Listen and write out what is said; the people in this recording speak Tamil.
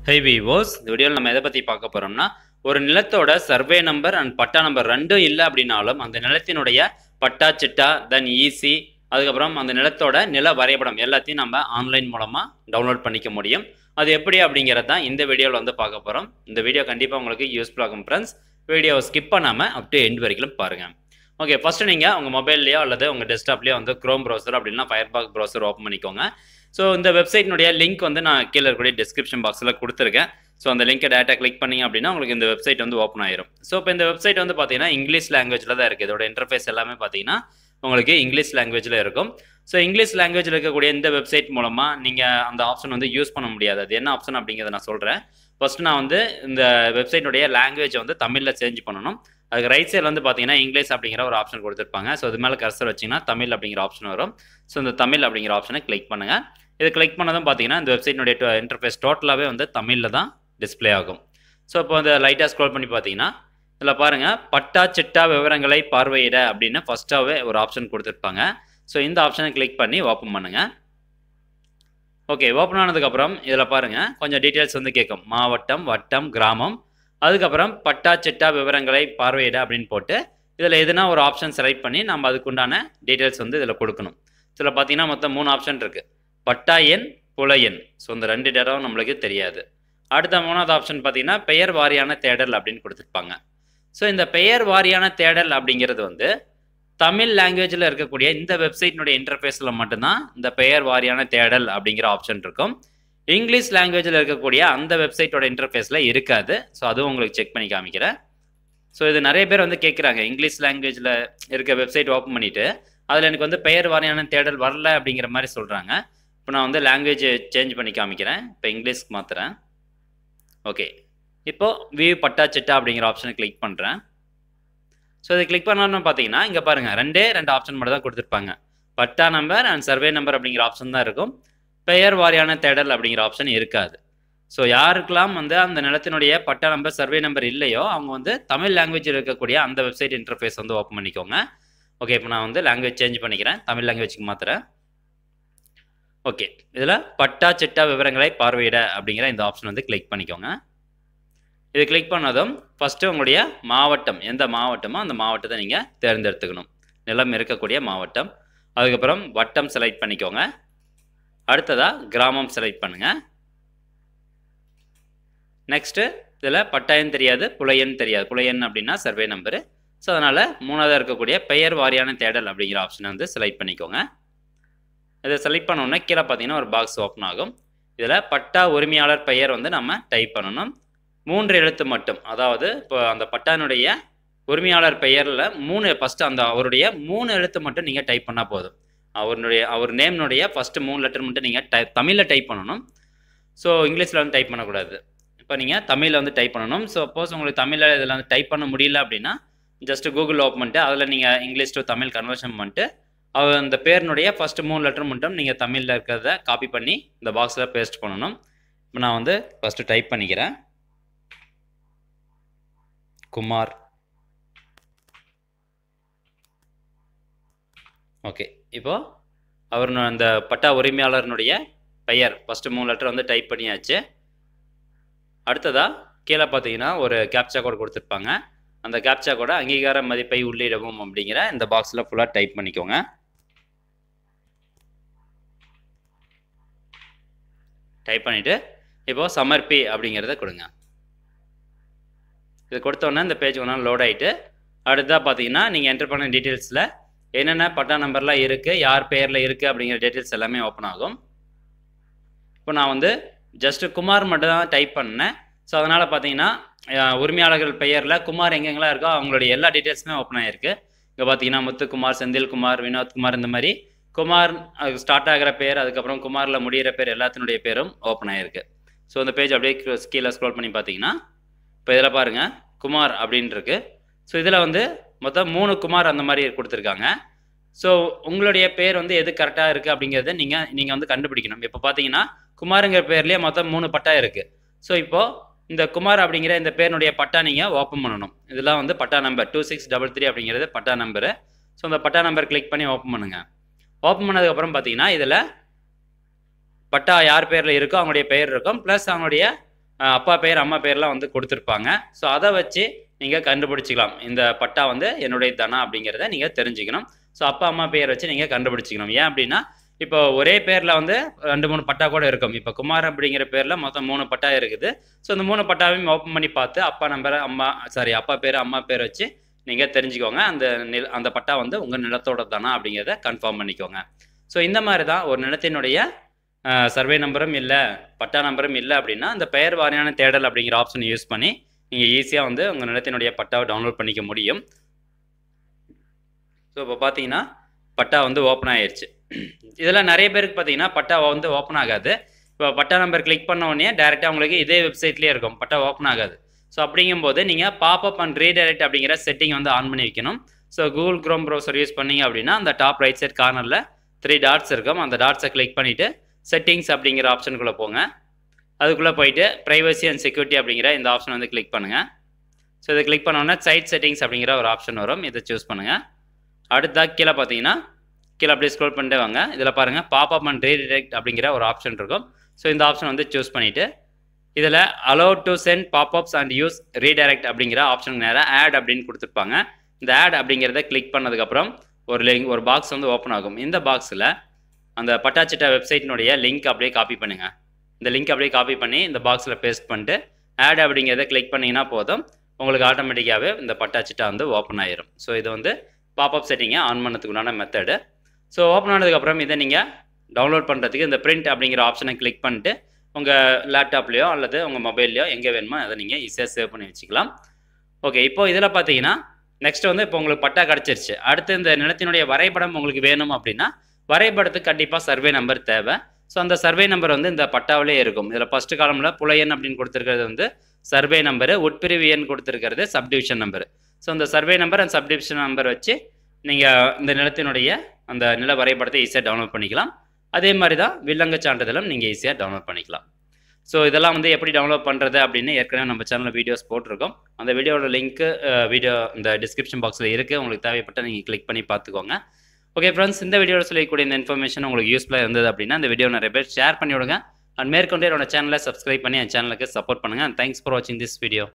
ஹை விவோஸ், இந்த வீடியோவில் நம்ம எதை பற்றி பார்க்க போகிறோம்னா, ஒரு நிலத்தோட survey number and patta number ரெண்டும் இல்லை அப்படின்னாலும் அந்த நிலத்தினுடைய பட்டா சிட்டா தென் ஈசி அதுக்கப்புறம் அந்த நிலத்தோட நில வரைபடம் எல்லாத்தையும் நம்ம ஆன்லைன் மூலமாக டவுன்லோட் பண்ணிக்க முடியும். அது எப்படி அப்படிங்கிறது தான் இந்த வீடியோவில் வந்து பார்க்க போகிறோம். இந்த வீடியோ கண்டிப்பாக உங்களுக்கு யூஸ்ஃபுல் ஆகும் ஃப்ரெண்ட்ஸ். வீடியோவை ஸ்கிப் பண்ணாமல் அப் டு எண்ட் வரைக்கும் பாருங்கள். ஓகே, ஃபஸ்ட்டு நீங்கள் உங்கள் மொபைல்லையோ அல்லது உங்கள் டெஸ்க்டாப்லேயோ வந்து க்ரோம் ப்ரௌசர் அப்படின்னா ஃபயர்பாக்ஸ் ப்ரௌசர் ஓப்பன் பண்ணிக்கோங்க. ஸோ இந்த வெப்சைட்னுடைய லிங்க் வந்து நான் கீழே இருக்கக்கூடிய டிஸ்கிரிப்ஷன் பாக்ஸில் கொடுத்துருக்கேன். ஸோ அந்த லிங்கை டேட்டா கிளிக் பண்ணிங்க அப்படின்னா உங்களுக்கு இந்த வெப்சைட் வந்து ஓப்பன் ஆயிரும். ஸோ இப்போ இந்த வெப்சைட் வந்து பார்த்தீங்கன்னா இங்கிலீஷ் லாங்குவேஜில் தான் இருக்குது. இதோட இன்டர்ஃபேஸ் எல்லாமே பார்த்தீங்கன்னா உங்களுக்கு இங்கிலீஷ் லாங்குவேஜில் இருக்கும். ஸோ இங்கிலீஷ் லாங்குவேஜில் இருக்கக்கூடிய இந்த வெப்சைட் மூலமாக நீங்கள் அந்த ஆப்ஷன் வந்து யூஸ் பண்ண முடியாது. அது என்ன ஆப்ஷன் அப்படிங்கிறத நான் சொல்கிறேன். ஃபஸ்ட்டு நான் வந்து இந்த வெப்சைட்டுடைய லாங்குவேஜை வந்து தமிழில் சேஞ்ச் பண்ணணும். அதுக்கு ரைட் சைடில் வந்து பார்த்தீங்கன்னா இங்கிலீஷ் அப்படிங்கிற ஒரு ஆப்ஷன் கொடுத்துருப்பாங்க. ஸோ இது மேலே கர்சர் வச்சிங்கன்னா தமிழ் அப்படிங்கிற ஆப்ஷன் வரும். ஸோ இந்த தமிழ் அப்படிங்கிற ஆப்ஷனை கிளிக் பண்ணுங்கள். இது கிளிக் பண்ணதும் பார்த்தீங்கன்னா இந்த வெப்சைட்னுடைய இன்டர்ஃபேஸ் டோட்டலாகவே வந்து தமிழில் தான் டிஸ்பிளே ஆகும். ஸோ இப்போ இந்த லைட்டாக ஸ்க்ரோல் பண்ணி பார்த்தீங்கன்னா இதில் பாருங்கள், பட்டா சிட்டா விவரங்களை பார்வையிட அப்படின்னு ஃபஸ்ட்டாகவே ஒரு ஆப்ஷன் கொடுத்துருப்பாங்க. ஸோ இந்த ஆப்ஷனை கிளிக் பண்ணி ஓப்பன் பண்ணுங்கள். ஓகே, ஓப்பன் ஆனதுக்கப்புறம் இதில் பாருங்கள் கொஞ்சம் டீட்டெயில்ஸ் வந்து கேட்கும். மாவட்டம், வட்டம், கிராமம், அதுக்கப்புறம் பட்டா சிட்டா விவரங்களை பார்வையிட அப்படின்னு போட்டு இதில் எதுனா ஒரு ஆப்ஷன் செலக்ட் பண்ணி நம்ம அதுக்குண்டான டீட்டெயில்ஸ் வந்து இதில் கொடுக்கணும். இதில் பார்த்தீங்கன்னா மொத்தம் 3 ஆப்ஷன் இருக்குது. பட்டா எண், புல எண். ஸோ இந்த 2 டேட்டாவும் நம்மளுக்கு தெரியாது. அடுத்த 3வது ஆப்ஷன் பார்த்தீங்கன்னா பெயர் வாரியான தேடல் அப்படின்னு கொடுத்துருப்பாங்க. ஸோ இந்த பெயர் வாரியான தேடல் அப்படிங்கிறது வந்து தமிழ் லாங்குவேஜில் இருக்கக்கூடிய இந்த வெப்சைட்னுடைய இன்டர்ஃபேஸில் மட்டும்தான் இந்த பெயர் வாரியான தேடல் அப்படிங்கிற ஆப்ஷன் இருக்கும். இங்கிலீஷ் லாங்குவேஜில் இருக்கக்கூடிய அந்த வெப்சைட்டோட இன்டர்ஃபேஸில் இருக்காது. ஸோ அதுவும் உங்களுக்கு செக் பண்ணி காமிக்கிறேன். ஸோ இது நிறைய பேர் வந்து கேட்குறாங்க, இங்கிலீஷ் லாங்குவேஜில் இருக்க வெப்சைட் ஓப்பன் பண்ணிவிட்டு அதில் எனக்கு வந்து பெயர் வாரியான தேடல் வரல அப்படிங்கிற மாதிரி சொல்கிறாங்க. இப்போ நான் வந்து லாங்குவேஜ் சேஞ்ச் பண்ணி காமிக்கிறேன். இப்போ இங்கிலீஷ்க்கு மாற்றுறேன். ஓகே, இப்போது வியூ பட்டா சிட்டா அப்படிங்கிற ஆப்ஷனை கிளிக் பண்ணுறேன். ஸோ இதை கிளிக் பண்ணணும்னு பார்த்தீங்கன்னா இங்கே பாருங்கள் 2 ஆப்ஷன் மட்டும் தான் கொடுத்துருப்பாங்க. பட்டா நம்பர் அண்ட் சர்வே நம்பர் அப்படிங்கிற ஆப்ஷன் தான் இருக்கும். பெயர் வாரியான தேடல் அப்படிங்கிற ஆப்ஷன் இருக்காது. ஸோ யாருக்கெல்லாம் வந்து அந்த நிலத்தினுடைய பட்டா நம்பர் சர்வே நம்பர் இல்லையோ அவங்க வந்து தமிழ் லாங்குவேஜில் இருக்கக்கூடிய அந்த வெப்சைட் இன்டர்ஃபேஸ் வந்து ஓப்பன் பண்ணிக்கோங்க. ஓகே, இப்போ நான் வந்து லாங்குவேஜ் சேஞ்ச் பண்ணிக்கிறேன், தமிழ் லாங்குவேஜுக்கு மாற்றுறேன். ஓகே, இதில் பட்டா சிட்டா விவரங்களை பார்வையிட அப்படிங்கிற இந்த ஆப்ஷன் வந்து கிளிக் பண்ணிக்கோங்க. இது கிளிக் பண்ணதும் ஃபஸ்ட்டு உங்களுடைய மாவட்டம், எந்த மாவட்டமோ அந்த மாவட்டத்தை நீங்கள் தேர்ந்தெடுத்துக்கணும். நிலம் இருக்கக்கூடிய மாவட்டம். அதுக்கப்புறம் வட்டம் செலக்ட் பண்ணிக்கோங்க. அடுத்ததாக கிராமம் செலக்ட் பண்ணுங்கள். நெக்ஸ்ட்டு இதில் பட்டாயன் தெரியாது, புலையன் தெரியாது. புலையன் அப்படின்னா சர்வே நம்பரு. ஸோ அதனால் 3வது இருக்கக்கூடிய பெயர் வாரியான தேடல் அப்படிங்கிற ஆப்ஷனை வந்து செலக்ட் பண்ணிக்கோங்க. இதை செலக்ட் பண்ணோன்னே கீழே பார்த்தீங்கன்னா ஒரு பாக்ஸ் ஓப்பன் ஆகும். இதில் பட்டா உரிமையாளர் பெயர் வந்து நம்ம டைப் பண்ணணும். 3 எழுத்து மட்டும். அதாவது இப்போ அந்த பட்டானுடைய உரிமையாளர் பெயரில் 3 ஃபஸ்ட்டு அந்த அவருடைய 3 எழுத்து மட்டும் நீங்கள் டைப் பண்ணால் போதும். அவர் நேம்னுடைய ஃபஸ்ட்டு 3 லெட்டர் மட்டும் நீங்கள் தமிழில் டைப் பண்ணணும். ஸோ இங்கிலீஷில் வந்து டைப் பண்ணக்கூடாது. இப்போ நீங்கள் தமிழில் வந்து டைப் பண்ணணும். சப்போஸ் உங்களுக்கு தமிழில் இதில் வந்து டைப் பண்ண முடியல அப்படின்னா ஜஸ்ட்டு கூகுள் ஓப்பன் பண்ணிட்டு அதில் நீங்கள் இங்கிலீஷ் டு தமிழ் கன்வர்ஷன் பண்ணிட்டு அந்த பேரினுடைய ஃபஸ்ட்டு 3 லெட்டர் மட்டும் நீங்கள் தமிழில் இருக்கிறத காப்பி பண்ணி இந்த பாக்ஸில் பேஸ்ட் பண்ணணும். இப்போ நான் வந்து ஃபஸ்ட்டு டைப் பண்ணிக்கிறேன். குமார். ஓகே, இப்போது அவர் அந்த பட்டா உரிமையாளர்னுடைய பெயர் ஃபஸ்ட்டு 3 லெட்டர் வந்து டைப் பண்ணியாச்சு. அடுத்ததாக கீழே பார்த்தீங்கன்னா ஒரு கேப்சா கோட் கொடுத்துருப்பாங்க. அந்த கேப்சா கோடை அங்கீகார மதிப்பை உள்ளிடவும் அப்படிங்கிற இந்த பாக்ஸில் ஃபுல்லாக டைப் பண்ணிக்கோங்க. டைப் பண்ணிவிட்டு இப்போது சமர்ப்பி அப்படிங்கிறத கொடுங்க. இது கொடுத்தோன்னே இந்த பேஜ் ஒன்றா லோட் ஆகிட்டு அடுத்ததாக பார்த்தீங்கன்னா நீங்கள் என்டர் பண்ண டீட்டெயில்ஸில் என்னென்ன பட்டா நம்பர்லாம் இருக்குது, யார் பேரில் இருக்குது அப்படிங்கிற டீட்டெயில்ஸ் எல்லாமே ஓப்பன் ஆகும். இப்போ நான் வந்து ஜஸ்ட்டு குமார் மட்டும் தான் டைப் பண்ணேன். ஸோ அதனால் பார்த்தீங்கன்னா உரிமையாளர்கள் பெயரில் குமார் எங்கெங்கெல்லாம் இருக்கோ அவங்களுடைய எல்லா டீட்டெயில்ஸுமே ஓப்பன் ஆகிருக்கு. இங்கே பார்த்தீங்கன்னா முத்துக்குமார், செந்தில்குமார், வினோத்குமார், இந்த மாதிரி குமார் ஸ்டார்ட் ஆகிற பேர் அதுக்கப்புறம் குமாரில் முடிகிற பேர் எல்லாத்தினுடைய பேரும் ஓப்பன் ஆகிருக்கு. ஸோ இந்த பேஜ் அப்படியே கீழே ஸ்க்ரோல் பண்ணி பார்த்தீங்கன்னா இப்போ இதில் பாருங்கள் குமார் அப்படின்னு இருக்கு. ஸோ இதில் வந்து மொத்தம் 3 குமார் அந்த மாதிரி கொடுத்துருக்காங்க. ஸோ உங்களுடைய பேர் வந்து எது கரெக்டாக இருக்குது அப்படிங்கிறத நீங்கள் வந்து கண்டுபிடிக்கணும். இப்போ பார்த்தீங்கன்னா குமாருங்கிற பேர்லேயே மொத்தம் 3 பட்டா இருக்குது. ஸோ இப்போது இந்த குமார் அப்படிங்கிற இந்த பேருனுடைய பட்டா நீங்கள் ஓப்பன் பண்ணணும். இதெல்லாம் வந்து பட்டா நம்பர் 2633 அப்படிங்கிறது பட்டா நம்பரு. ஸோ அந்த பட்டா நம்பர் கிளிக் பண்ணி ஓப்பன் பண்ணுங்கள். ஓப்பன் பண்ணதுக்கப்புறம் பார்த்தீங்கன்னா இதில் பட்டா யார் பேரில் இருக்கோ அவங்களுடைய பெயர் இருக்கும், ப்ளஸ் அவங்களுடைய அப்பா பேர் அம்மா பேர்லாம் வந்து கொடுத்துருப்பாங்க. ஸோ அதை வச்சு நீங்கள் கண்டுபிடிச்சிக்கலாம். இந்த பட்டா வந்து என்னுடைய தானா அப்படிங்கிறத நீங்கள் தெரிஞ்சுக்கணும். ஸோ அப்பா அம்மா பேர் வச்சு நீங்கள் கண்டுபிடிச்சிக்கணும். ஏன் அப்படின்னா இப்போ ஒரே பேரில் வந்து 2-3 பட்டா கூட இருக்கும். இப்போ குமார் அப்படிங்கிற பேரில் மொத்தம் 3 பட்டா இருக்குது. ஸோ இந்த 3 பட்டாவையும் ஓப்பன் பண்ணி பார்த்து அப்பா பேர் அம்மா பேர் வச்சு நீங்கள் தெரிஞ்சுக்கோங்க. அந்த பட்டா வந்து உங்கள் நிலத்தோட தானா அப்படிங்கிறத கன்ஃபார்ம் பண்ணிக்கோங்க. ஸோ இந்த மாதிரி தான் ஒரு நிலத்தினுடைய சர்வே நம்பரும் இல்லை, பட்டா நம்பரும் இல்லை அப்படின்னா அந்த பெயர் வாரியான தேடல் அப்படிங்கிற ஆப்ஷன் யூஸ் பண்ணி நீங்கள் ஈஸியாக வந்து உங்கள் நிலத்தினுடைய பட்டாவை டவுன்லோட் பண்ணிக்க முடியும். ஸோ இப்போ பார்த்தீங்கன்னா பட்டா வந்து ஓப்பன் ஆயிடுச்சு. இதெல்லாம் நிறைய பேருக்கு பார்த்தீங்கன்னா பட்டா வந்து ஓப்பன் ஆகாது. இப்போ பட்டா நம்பர் கிளிக் பண்ண உடனே டேரெக்டாக உங்களுக்கு இதே வெப்சைட்லேயே இருக்கும், பட்டா ஓப்பன் ஆகாது. ஸோ அப்படிங்கும்போது நீங்கள் பாப்அப் அண்ட் ரீடைரக்ட் அப்படிங்கிற செட்டிங் வந்து ஆன் பண்ணி வைக்கணும். So Google Chrome browser use பண்ணீங்க அப்படின்னா அந்த டாப் ரைட் சைட் கார்னரில் 3 டாட்ஸ் இருக்கும். அந்த டாட்ஸை கிளிக் பண்ணிவிட்டு செட்டிங்ஸ் அப்படிங்கிற ஆப்ஷனுக்குள்ளே போங்க. அதுக்குள்ளே போயிட்டு ப்ரைவசி அண்ட் செக்யூரிட்டி அப்படிங்கிற இந்த ஆப்ஷன் வந்து கிளிக் பண்ணுங்கள். ஸோ இதை கிளிக் பண்ணோன்னா சைட் செட்டிங்ஸ் அப்படிங்கிற ஒரு ஆப்ஷன் வரும், இதை சூஸ் பண்ணுங்கள். அடுத்ததாக கீழே பார்த்தீங்கன்னா கீழே அப்படியே ஸ்க்ரோல் பண்ணிட்டே வாங்க. இதில் பாருங்கள் பாப்அப் அண்ட் ரீடைரக்ட் அப்படிங்கிற ஒரு ஆப்ஷன் இருக்கும். ஸோ இந்த ஆப்ஷன் வந்து சூஸ் பண்ணிவிட்டு இதில் allow to send pop ups and use redirect அப்படிங்கிற ஆப்ஷனுக்கு நேராக ஆட் அப்படின்னு கொடுத்துருப்பாங்க. இந்த ஆட் அப்படிங்கிறத கிளிக் பண்ணதுக்கப்புறம் ஒரு பாக்ஸ் வந்து ஓப்பன் ஆகும். இந்த பாக்ஸில் அந்த பட்டாச்சிட்டா வெப்சைட்டினுடைய லிங்க் அப்படியே காப்பி பண்ணுங்கள். இந்த லிங்க் அப்படியே காப்பி பண்ணி இந்த பாக்ஸில் பேஸ்ட் பண்ணிட்டு ஆட் அப்படிங்கிறத கிளிக் பண்ணிங்கன்னா போதும், உங்களுக்கு ஆட்டோமேட்டிக்காகவே இந்த பட்டாச்சிட்டா வந்து ஓப்பன் ஆயிரும். ஸோ இது வந்து பாப்அப் செட்டிங்கை ஆன் பண்ணதுக்கு உண்டான மெத்தடு. ஸோ ஓப்பன் ஆனதுக்கப்புறம் இதை நீங்கள் டவுன்லோட் பண்ணுறதுக்கு இந்த பிரிண்ட் அப்படிங்கிற ஆப்ஷனை கிளிக் பண்ணிட்டு உங்கள் லேப்டாப்லேயோ அல்லது உங்கள் மொபைல்லையோ எங்கே வேணுமோ அதை நீங்கள் ஈஸியாக சேவ் பண்ணி வச்சுக்கலாம். ஓகே, இப்போ இதில் பார்த்தீங்கன்னா நெக்ஸ்ட் வந்து இப்போ உங்களுக்கு பட்டா கிடச்சிருச்சு. அடுத்து இந்த நிலத்தினுடைய வரைபடம் உங்களுக்கு வேணும் அப்படின்னா வரைபடத்துக்கு கண்டிப்பாக சர்வே நம்பர் தேவை. ஸோ அந்த சர்வே நம்பர் வந்து இந்த பட்டாவிலே இருக்கும். இதில் ஃபஸ்ட்டு காலமில் புலையன் அப்படின்னு கொடுத்துருக்கிறது வந்து சர்வே நம்பரு, உட்பிரிவு எண் கொடுத்துருக்கிறது சப்டிவிஷன் நம்பர். ஸோ அந்த survey number and subdivision number வச்சு நீங்கள் இந்த நிலத்தினுடைய அந்த நில வரைபடத்தை ஈஸியாக டவுன்லோட் பண்ணிக்கலாம். அதே மாதிரி தான் வில்லங்க சான்றிதழும் நீங்கள் ஈஸியாக டவுன்லோட் பண்ணிக்கலாம். ஸோ இதெல்லாம் வந்து எப்படி டவுன்லோட் பண்ணுறது அப்படின்னு ஏற்கனவே நம்ம சேனலில் வீடியோஸ் போட்டிருக்கோம். அந்த வீடியோட லிங்க்கு இந்த டிஸ்கிரிப்ஷன் பாக்ஸில் இருக்குது. உங்களுக்கு தேவைப்பட்ட நீங்கள் கிளிக் பண்ணி பார்த்துக்கோங்க. ஓகே ஃப்ரெண்ட்ஸ், இந்த வீடியோவில் சொல்லக்கூடிய இந்த இன்ஃபர்மேஷன் உங்களுக்கு யூஸ்ஃபுல்லாக இருந்தது அப்படின்னா இந்த வீடியோ நிறைய பேர் ஷேர் பண்ணி விடுங்க. அண்ட் மேற்கொண்டு என்னோட சேனலை சப்ஸ்கிரைப் பண்ணி என் சேனலுக்கு சப்போர்ட் பண்ணுங்கள். அண்ட் தேங்க்ஸ் ஃபார் வாட்சிங் திஸ் வீடியோ.